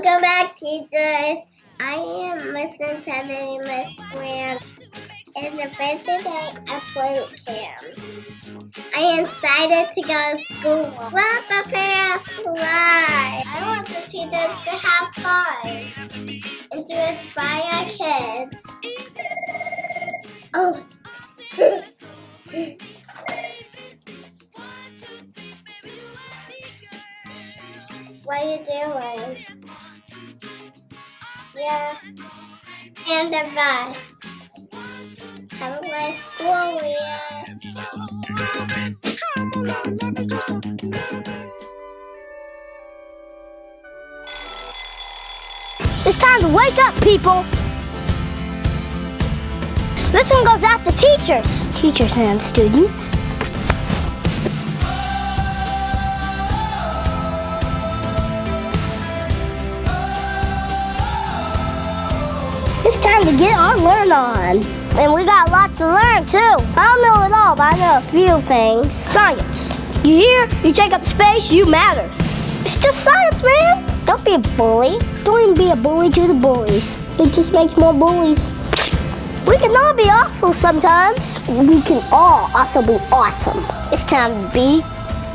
Welcome back, teachers. I am Superintendent Miss Grant. It's the first day of boot camp. I am excited to go to school. Let's prepare a fly. I want the teachers to have fun and to inspire kids. Oh. What are you doing? Yeah. And the bus. Have a nice school year. It's time to wake up, people. This one goes out to teachers and students. It's time to get our learn on. And we got a lot to learn too. I don't know it all, but I know a few things. Science. You hear? You take up space, you matter. It's just science, man. Don't be a bully. Don't even be a bully to the bullies. It just makes more bullies. We can all be awful sometimes. We can all also be awesome. It's time to be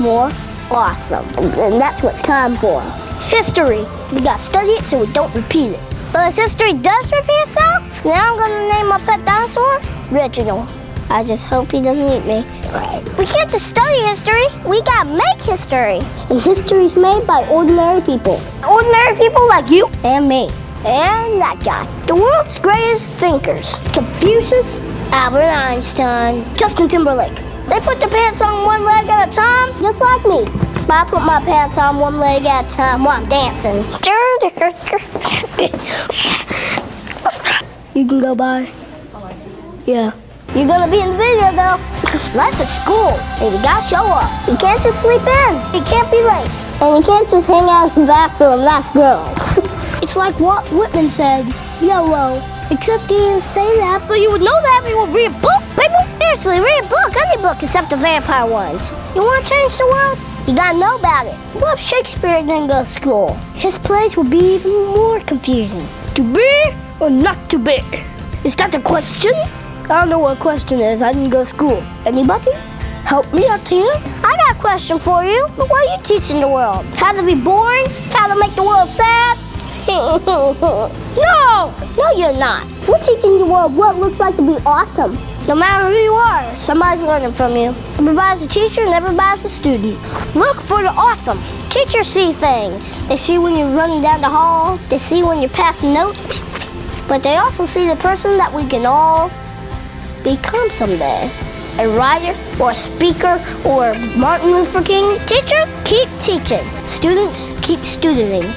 more awesome. And that's what it's time for. History. We gotta study it so we don't repeat it. But if history does repeat itself, now I'm gonna name my pet dinosaur Reginald. I just hope he doesn't eat me. We can't just study history, we gotta make history. And history is made by ordinary people. Ordinary people like you and me. And that guy. The world's greatest thinkers. Confucius, Albert Einstein, Justin Timberlake. They put their pants on one leg at a time, just like me. But I put my pants on one leg at a time while I'm dancing. You can go by. Yeah. You're gonna be in the video though. Life's a school, and you gotta show up. You can't just sleep in. You can't be late. And you can't just hang out in the bathroom, that's girls. It's like what Whitman said, YOLO. Except he didn't say that, but you would know that if you would read a book, people. Seriously, read a book, any book except the vampire ones. You wanna change the world? You gotta know about it. What if Shakespeare didn't go to school? His plays would be even more confusing. To be or not to be? Is that the question? I don't know what a question is. I didn't go to school. Anybody? Help me out here. I got a question for you. What are you teaching the world? How to be boring? How to make the world sad? No, you're not. We're teaching the world what it looks like to be awesome. No matter who you are, somebody's learning from you. Everybody's a teacher and everybody's a student. Look for the awesome. Teachers see things. They see when you're running down the hall. They see when you're passing notes. But they also see the person that we can all become someday. A writer or a speaker or Martin Luther King. Teachers, keep teaching. Students, keep studenting.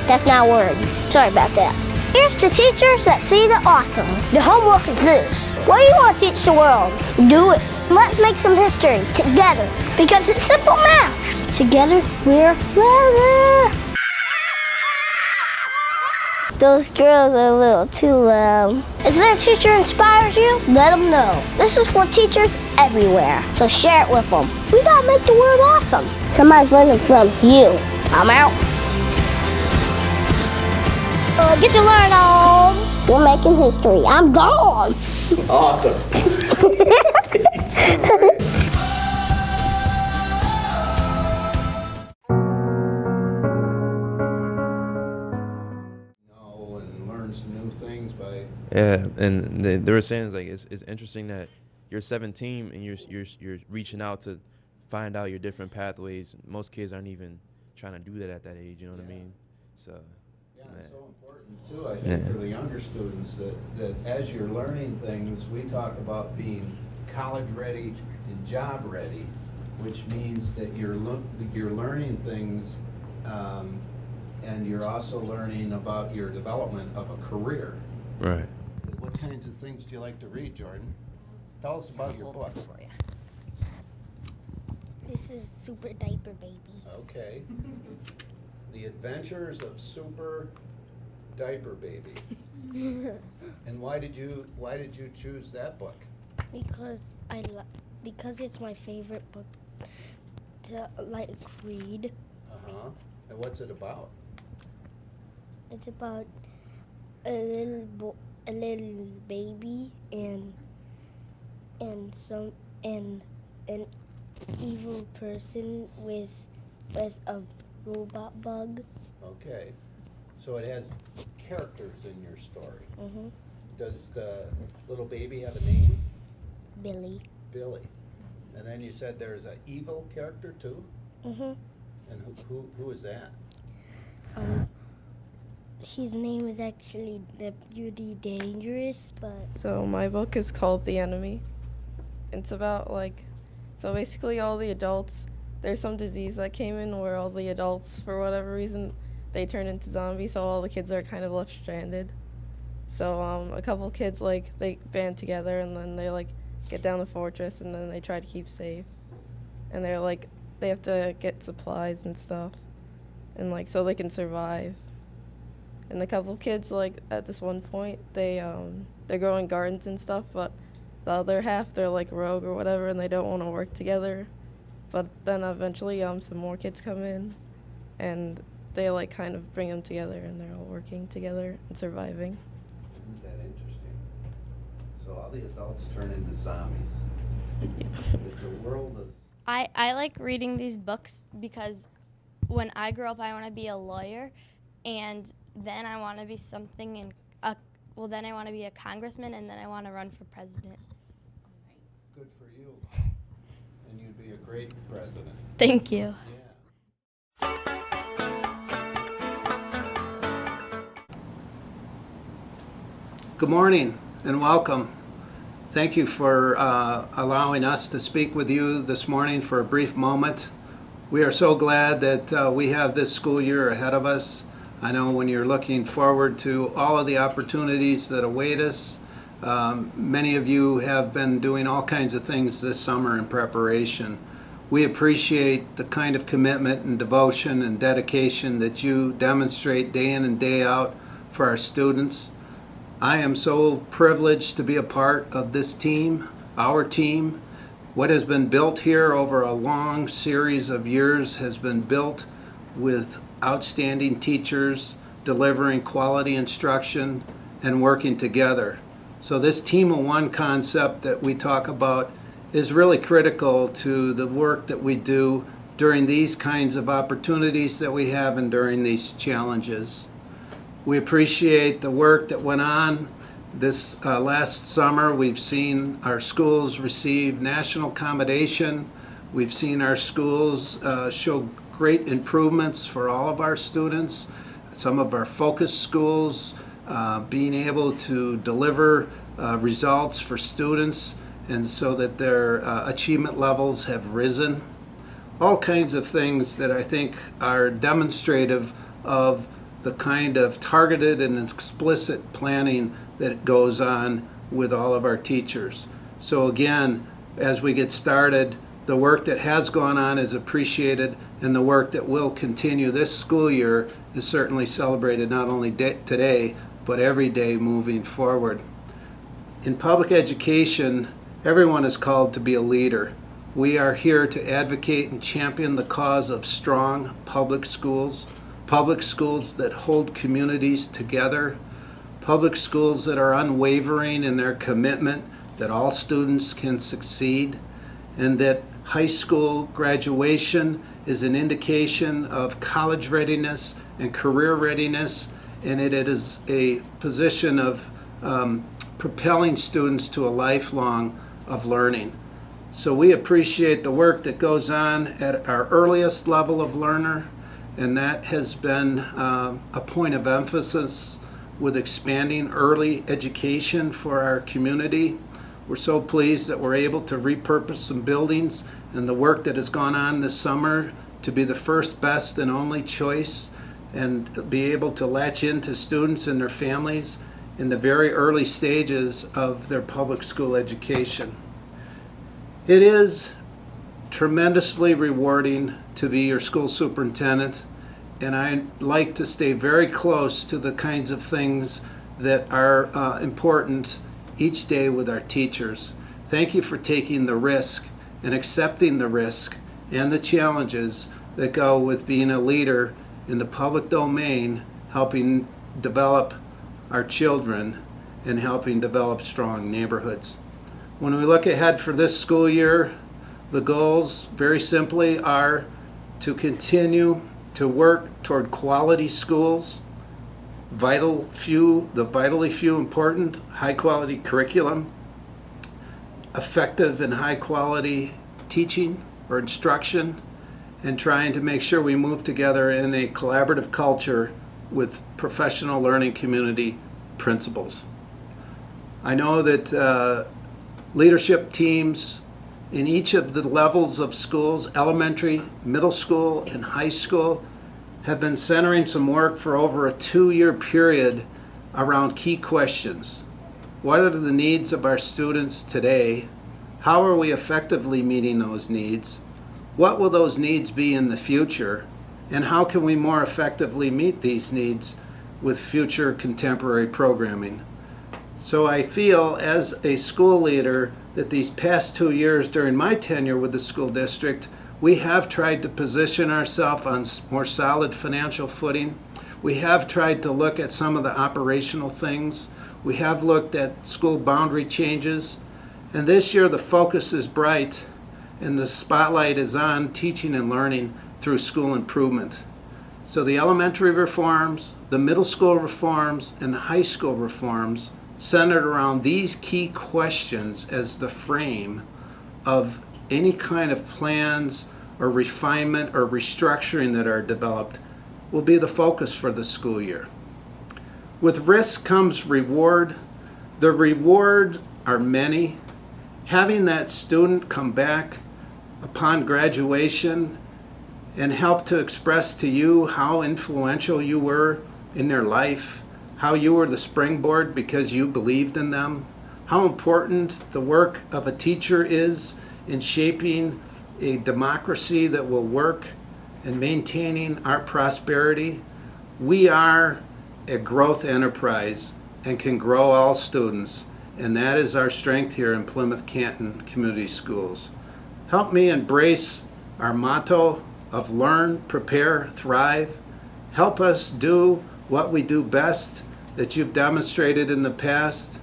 That's not a word. Sorry about that. Here's to teachers that see the awesome. The homework is this. What do you want to teach the world? Do it. Let's make some history together because it's simple math. Together, we're better. Those girls are a little too loud. Is there a teacher who inspires you? Let them know. This is for teachers everywhere, so share it with them. We gotta make the world awesome. Somebody's learning from you. I'm out. Get to learn on. We're making history. I'm gone. Awesome. And learn some new things by. Yeah, and they were saying like it's interesting that you're 17 and you're reaching out to find out your different pathways. Most kids aren't even trying to do that at that age. You know what I mean? So. Yeah, it's so important too, I think, for the younger students that as you're learning things, we talk about being college ready and job ready, which means that you're learning things and you're also learning about your development of a career. Right. What kinds of things do you like to read, Jordan? Tell us about your book. For you. This is Super Diaper Baby. Okay. The Adventures of Super Diaper Baby. And why did you choose that book? Because it's my favorite book to read. And what's it about? It's about a little baby and an evil person with a robot bug. Okay. So it has characters in your story. Mm-hmm. Does the little baby have a name? Billy. Billy. And then you said there's an evil character too? Mm-hmm. And who is that? His name is actually Deputy Dangerous, but... So my book is called The Enemy. It's about so basically all the adults, there's some disease that came in where all the adults, for whatever reason, they turn into zombies, so all the kids are kind of left stranded. So a couple kids, they band together and then they get down the fortress and then they try to keep safe. And they have to get supplies and stuff, and so they can survive. And the couple kids, at this one point, they're growing gardens and stuff, but the other half, they're rogue or whatever, and they don't want to work together. But then eventually, some more kids come in, and they kind of bring them together, and they're all working together and surviving. Isn't that interesting? So all the adults turn into zombies. It's a world of... I like reading these books because when I grow up, I want to be a lawyer, and then I want to be something then I want to be a congressman, and then I want to run for president. Good for you. And you'd be a great president. Thank you. Yeah. Good morning and welcome. Thank you for allowing us to speak with you this morning for a brief moment. We are so glad that we have this school year ahead of us. I know when you're looking forward to all of the opportunities that await us, many of you have been doing all kinds of things this summer in preparation. We appreciate the kind of commitment and devotion and dedication that you demonstrate day in and day out for our students. I am so privileged to be a part of this team, our team. What has been built here over a long series of years has been built with outstanding teachers, delivering quality instruction, and working together. So this team of one concept that we talk about is really critical to the work that we do during these kinds of opportunities that we have and during these challenges. We appreciate the work that went on this last summer. We've seen our schools receive national commendation. We've seen our schools show great improvements for all of our students. Some of our focus schools being able to deliver results for students, and so that their achievement levels have risen. All kinds of things that I think are demonstrative of the kind of targeted and explicit planning that goes on with all of our teachers. So again, as we get started, the work that has gone on is appreciated, and the work that will continue this school year is certainly celebrated not only today, but every day moving forward. In public education, everyone is called to be a leader. We are here to advocate and champion the cause of strong public schools that hold communities together, public schools that are unwavering in their commitment that all students can succeed, and that high school graduation is an indication of college readiness and career readiness, and it is a position of propelling students to a lifelong of learning. So we appreciate the work that goes on at our earliest level of learner, and that has been a point of emphasis with expanding early education for our community. We're so pleased that we're able to repurpose some buildings, and the work that has gone on this summer to be the first, best, and only choice, and be able to latch into students and their families in the very early stages of their public school education. It is tremendously rewarding to be your school superintendent, and I like to stay very close to the kinds of things that are important each day with our teachers. Thank you for taking the risk and accepting the risk and the challenges that go with being a leader in the public domain, helping develop our children and helping develop strong neighborhoods. When we look ahead for this school year, the goals very simply are to continue to work toward quality schools, the vitally few important high quality curriculum, effective and high quality teaching or instruction, and trying to make sure we move together in a collaborative culture with professional learning community principles. I know that leadership teams in each of the levels of schools, elementary, middle school, and high school, have been centering some work for over a 2-year period around key questions. What are the needs of our students today? How are we effectively meeting those needs? What will those needs be in the future? And how can we more effectively meet these needs with future contemporary programming? So I feel as a school leader that these past 2 years during my tenure with the school district, we have tried to position ourselves on more solid financial footing. We have tried to look at some of the operational things. We have looked at school boundary changes. And this year the focus is bright and the spotlight is on teaching and learning through school improvement. So the elementary reforms, the middle school reforms, and the high school reforms centered around these key questions as the frame of any kind of plans or refinement or restructuring that are developed will be the focus for the school year. With risk comes reward. The rewards are many. Having that student come back upon graduation and help to express to you how influential you were in their life, how you were the springboard because you believed in them, how important the work of a teacher is in shaping a democracy that will work and maintaining our prosperity. We are a growth enterprise and can grow all students, and that is our strength here in Plymouth-Canton Community Schools. Help me embrace our motto of learn, prepare, thrive. Help us do what we do best that you've demonstrated in the past,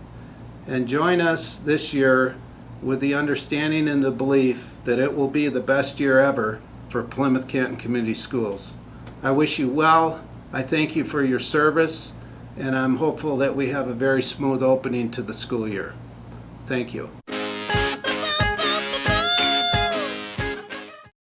and join us this year with the understanding and the belief that it will be the best year ever for Plymouth-Canton Community Schools. I wish you well. I thank you for your service, and I'm hopeful that we have a very smooth opening to the school year. Thank you.